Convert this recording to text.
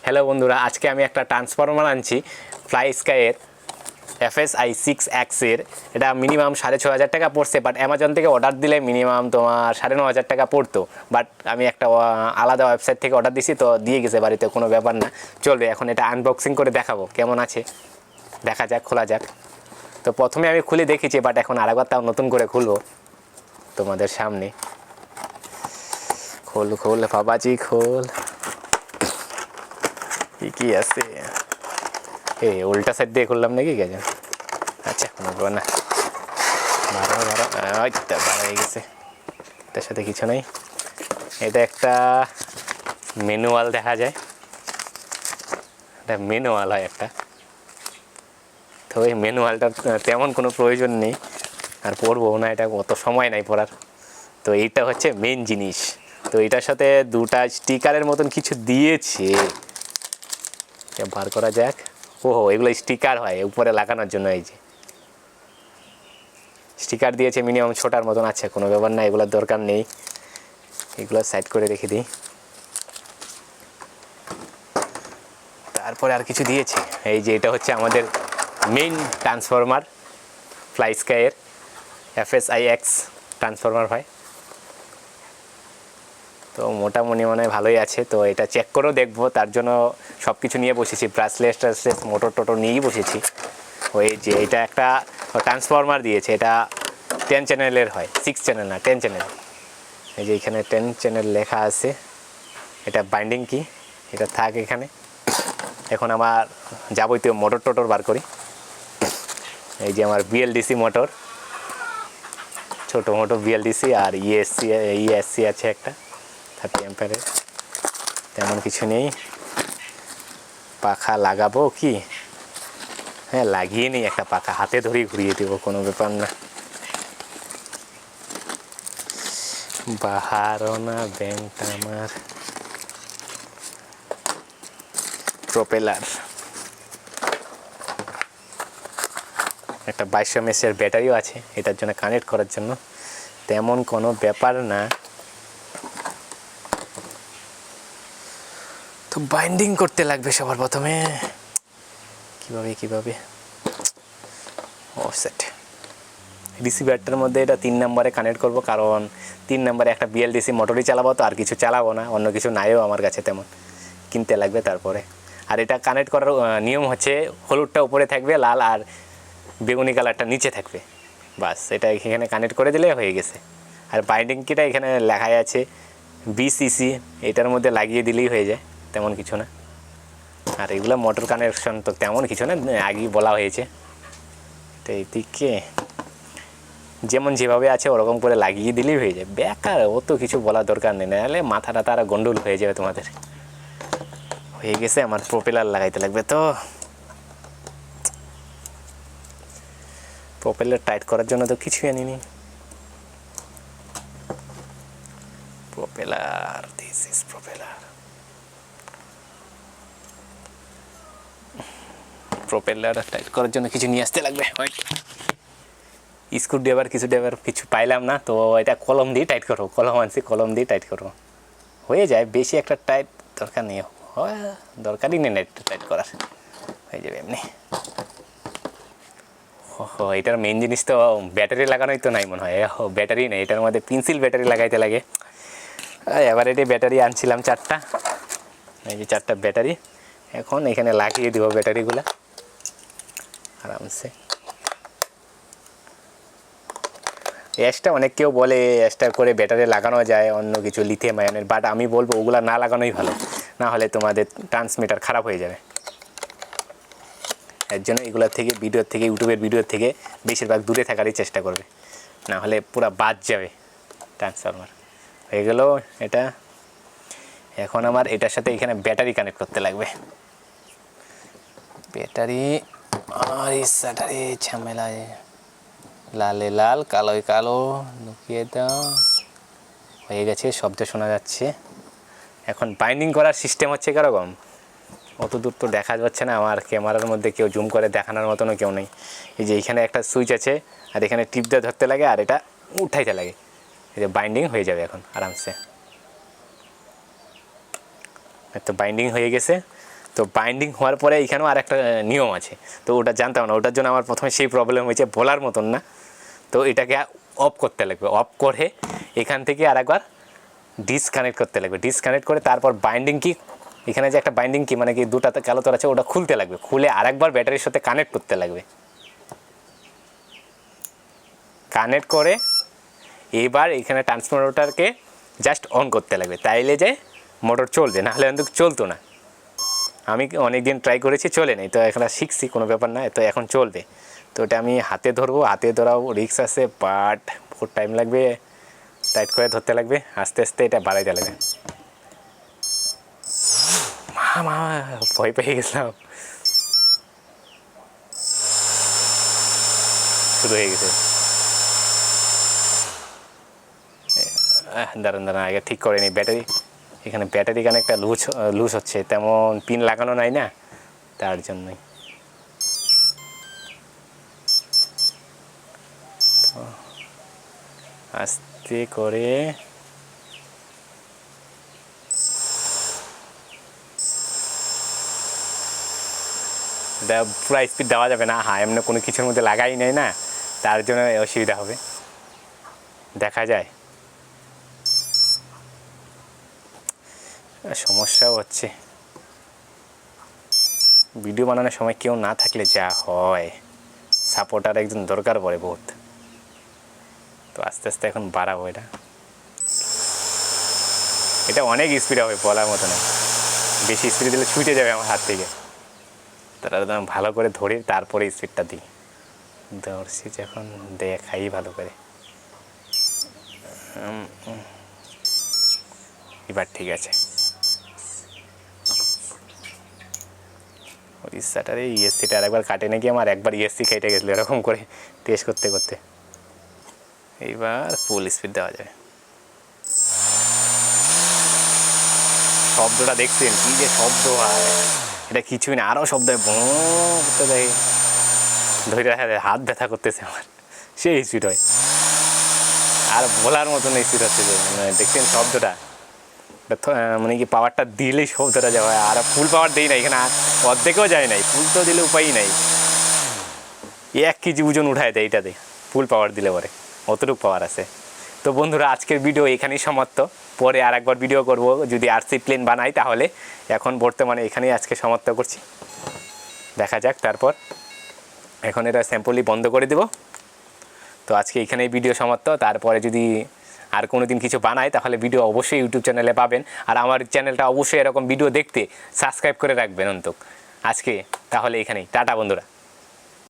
Hello বন্ধুরা, আজকে আমি একটা ট্রান্সফরমার আনছি FlySky এর Fs-I6x এর। এটা মিনিমাম 6,500 টাকা পড়ছে, বাট অ্যামাজন থেকে অর্ডার দিলে মিনিমাম তোমার 9,500 টাকা পড়তো। বাট আমি একটা আলাদা ওয়েবসাইট থেকে অর্ডার দিছি, তো দিয়ে গেছে বাড়িতে, কোনো ব্যাপার না, চলবে। এখন এটা আনবক্সিং করে দেখাবো কেমন আছে, দেখা যাক, খোলা যাক। তো প্রথমে আমি খুলে দেখেছি, বাট এখন আরেকবার তাও নতুন করে খুলবো তোমাদের সামনে। খোল খোল বাবাজি খোল, কি আছে? এই উল্টা সাইড দিয়ে খুললাম নাকি গেছে? আচ্ছা, কোনো ব্যাপার না, ভালো হয়ে গেছে। তার সাথে কিছু নেই, এটা একটা ম্যানুয়াল দেখা যায়, এটা ম্যানুয়াল হয় একটা। তো এই ম্যানুয়ালটা তেমন কোনো প্রয়োজন নেই, আর পড়বো না, এটা অত সময় নাই পড়ার। তো এইটা হচ্ছে মেন জিনিস। তো এটার সাথে দুটা স্টিকারের মতন কিছু দিয়েছে, বার করা যাক। ওহো, এগুলো স্টিকার হয় উপরে লাগানোর জন্য। এই যে স্টিকার দিয়েছে মিনিমাম 6টার মতন। আছে, কোনো ব্যাপার না, এগুলোর দরকার নেই, এগুলো সাইড করে রেখে দিই। তারপরে আর কিছু দিয়েছে, এই যে এটা হচ্ছে আমাদের মেইন ট্রান্সফরমার, FlySky এর Fs-I6 ট্রান্সফরমার হয়। তো মোটামুটি মনে হয় ভালোই আছে। তো এটা চেক করেও দেখবো, তার জন্য সব কিছু নিয়ে বসেছি, ব্রাসলেস ট্রাসলেস মোটর টোটর নিয়েই বসেছি। ওই যে এটা একটা ট্রান্সফরমার দিয়েছে, এটা 10 চ্যানেলের হয়, 6 চ্যানেল না, 10 চ্যানেল। এই যে এখানে 10 চ্যানেল লেখা আছে। এটা বাইন্ডিং কি, এটা থাক এখানে। এখন আমার যাবতীয় মোটর টোটর বার করি। এই যে আমার bldc মোটর, ছোটো মোটো bldc, আর ESC আছে একটা 30 অ্যাম্পিয়ারের। তেমন কিছু নেই। পাখা লাগাবো কি? হ্যাঁ, লাগিয়ে নিই একটা পাখা, হাতে ধরেই ঘুরিয়ে দেবো, কোনো ব্যাপার না। বাহারও না ব্যাংকটা আমার। প্রপেলার, একটা 2200 mAh ব্যাটারিও আছে এটার জন্য, কানেক্ট করার জন্য, তেমন কোনো ব্যাপার না। তো বাইন্ডিং করতে লাগবে সবার প্রথমে। কিভাবে সেট রিসিভারটার মধ্যে এটা 3 নম্বরে কানেক্ট করব, কারণ 3 নম্বরে একটা bldc মোটরই চালাবো, তো আর কিছু চালাবো না, অন্য কিছু নাইও আমার কাছে তেমন, কিনতে লাগবে তারপরে। আর এটা কানেক্ট করার নিয়ম হচ্ছে, হলুদটা উপরে থাকবে, লাল আর বেগুনি কালারটা নিচে থাকবে, বাস। এটা এখানে কানেক্ট করে দিলে হয়ে গেছে। আর বাইন্ডিং কিটা এখানে লেখাই আছে BCC, এটার মধ্যে লাগিয়ে দিলেই হয়ে যায়, তেমন কিছু না। আর এগুলো মোটর কানেকশন তো তেমন কিছু না, আগেই বলা হয়েছে। তো এইদিকে যেমন যেভাবে আছে ওরকম করে লাগিয়ে দিলেই হয়ে যায়, বেকার অত কিছু বলার দরকার নেই, নাহলে মাথাটা তারা গন্ডগোল হয়ে যাবে তোমাদের। হয়ে গেছে, আমার প্রপেলার লাগাইতে লাগবে। তো প্রপেলার টাইট করার জন্য তো কিছুই আনিনি। Propeller, this is propeller. Propeller tight করার জন্য কিছু নিয়ে আসতে লাগবে। স্ক্রু ড্রাইভার কিছু পাইলাম না, তো এটা কলম দিয়ে টাইট করবো, কলম আনছি, কলম দিয়ে টাইট করবো, হয়ে যায়। বেশি একটা টাইট দরকার নেই, দরকারই নেই টাইট করার, হয়ে যাবে এমনি। এটার মেন জিনিস তো ব্যাটারি লাগানোই তো নাই মনে হয়। ব্যাটারি নেই এটার মধ্যে, পেন্সিল ব্যাটারি লাগাইতে লাগে। এবার এটি ব্যাটারি আনছিলাম 4টা, এই যে 4টা ব্যাটারি, এখন এখানে লাগিয়ে দিব ব্যাটারিগুলো আরামসে। এক্সট্রা অনেক কেউ বলে এক্সট্রা করে ব্যাটারি লাগানো যায় অন্য কিছু লিথিয়াম আয়নের, বাট আমি বলবো ওগুলো না লাগানোই ভালো, না হলে তোমাদের ট্রান্সমিটার খারাপ হয়ে যাবে। এর জন্য এগুলোর থেকে, ইউটিউবের ভিডিওর থেকে বেশিরভাগ দূরে থাকারই চেষ্টা করবে, না হলে পুরো বাদ যাবে ট্রান্সফরমার। হয়ে গেল এটা। এখন আমার এটার সাথে এখানে ব্যাটারি কানেক্ট করতে লাগবে। ব্যাটারি আর স্যাটারি ঝামেলা, লালে লাল কালোয় কালো, ঢুকিয়ে দাও। হয়ে গেছে, শব্দ শোনা যাচ্ছে। এখন বাইন্ডিং করার সিস্টেম হচ্ছে কীরকম, অত দূর তো দেখা যাচ্ছে না আমার ক্যামেরার মধ্যে, কেউ জুম করে দেখানোর মতনও কেউ নেই। এই যে এখানে একটা সুইচ আছে, আর এখানে টিপ দিয়ে ধরতে লাগে, আর এটা উঠাইতে লাগে, এই যে বাইন্ডিং হয়ে যাবে এখন আরামসে। তো বাইন্ডিং হয়ে গেছে। তো বাইন্ডিং হওয়ার পরে এখানেও আর একটা নিয়ম আছে, তো ওটা জানতাম না, ওটার জন্য আমার প্রথমে সেই প্রবলেম হয়েছে, বলার মতন না। তো এটাকে অফ করতে লাগবে, অফ করে এখান থেকে আর একবার ডিসকানেক্ট করতে লাগবে, ডিসকানেক্ট করে তারপর বাইন্ডিং কি, এখানে যে একটা বাইন্ডিং কি মানে কি দুটাতে কালো তার আছে, ওটা খুলতে লাগবে, খুলে আরেকবার ব্যাটারির সাথে কানেক্ট করতে লাগবে। কানেক্ট করে এবার এখানে ট্রান্সফরমারটাকে জাস্ট অন করতে লাগবে, তাইলে যে মোটর চলবে, নাহলে কিন্তু চলতো না। আমি অনেক দিন ট্রাই করেছি, চলে নেই, তো এখন শিখছি, কোনো ব্যাপার না, তো এখন চলবে। তো এটা আমি হাতে ধরবো, হাতে ধরাও রিক্স আছে, বাট বহুত টাইম লাগবে, টাইট করে ধরতে লাগবে, আস্তে আস্তে এটা বাড়াইতে লাগবে। মা ভয় পেয়ে গেছিলাম, শুরু হয়ে গেছে। দাঁড়ান দাঁড়ান, আগে ঠিক করে নিই ব্যাটারি, এখানে ব্যাটারি কানেক্টটা লুজ হচ্ছে, তেমন পিন লাগানো নাই না, তার জন্যই। তো আস্তে করে এটা পুরো স্পিড দেওয়া যাবে না, হ্যাঁ এমনি কোনো কিছুর মধ্যে লাগাই নেই না, তার জন্য অসুবিধা হবে, দেখা যায় সমস্যাও হচ্ছে। ভিডিও বানানোর সময় কেউ না থাকলে যা হয়, সাপোর্টার একজন দরকার পড়ে বহুত। তো আস্তে আস্তে এখন বাড়াবো, এটা অনেক স্পিড হবে, বলার মতো না, বেশি স্পিড দিলে ছুটে যাবে আমার হাত থেকে। তারা ভালো করে ধরি, তারপরে স্পিডটা দিই, ধরছি যখন দেখাই ভালো করে। এবার ঠিক আছে, ইচ্ছাটারে ইএসসিটা আরেকবার কাটে নাকি, আমার একবার ইএসসি কেটে গেছিলো এরকম করে টেস্ট করতে করতে। এইবার ফুল স্পিড দেওয়া যায়। শব্দটা দেখছেন কী যে শব্দ হয়, এটা কিছুই না, আরও শব্দ হয়, করতে দেয়, ধরে হাত ব্যথা করতেছে আমার, সেই স্পিড হয়, আর বলার মতন স্পিড হচ্ছে যে, দেখছেন শব্দটা, মানে কি পাওয়ারটা দিলেই শব্দটা যাওয়া হয়, আর ফুল পাওয়ার দিই না, এখানে অর্ধেকেও যায় নাই, ফুল তো দিলে উপায়ই নাই, 1 কেজি ওজন উঠায় দেয় এইটাতে, ফুল পাওয়ার দিলে পরে অতটুকু পাওয়ার আছে। তো বন্ধুরা আজকের ভিডিও এখানেই সমাপ্ত, পরে আর একবার ভিডিও করব যদি আরসি প্লেন বানাই, তাহলে এখন বর্তমানে এখানেই আজকে সমাপ্ত করছি, দেখা যাক তারপর। এখন এটা স্যাম্পলি বন্ধ করে দেব। তো আজকে এখানেই ভিডিও সমাপ্ত, তারপরে যদি আর কোনো দিন কিছু বানাই তাহলে ভিডিও অবশ্যই ইউটিউব চ্যানেলে পাবেন, আর আমার চ্যানেলটা অবশ্যই এরকম ভিডিও দেখতে সাবস্ক্রাইব করে রাখবেন অন্তত। আজকে তাহলে এখানেই টাটা বন্ধুরা।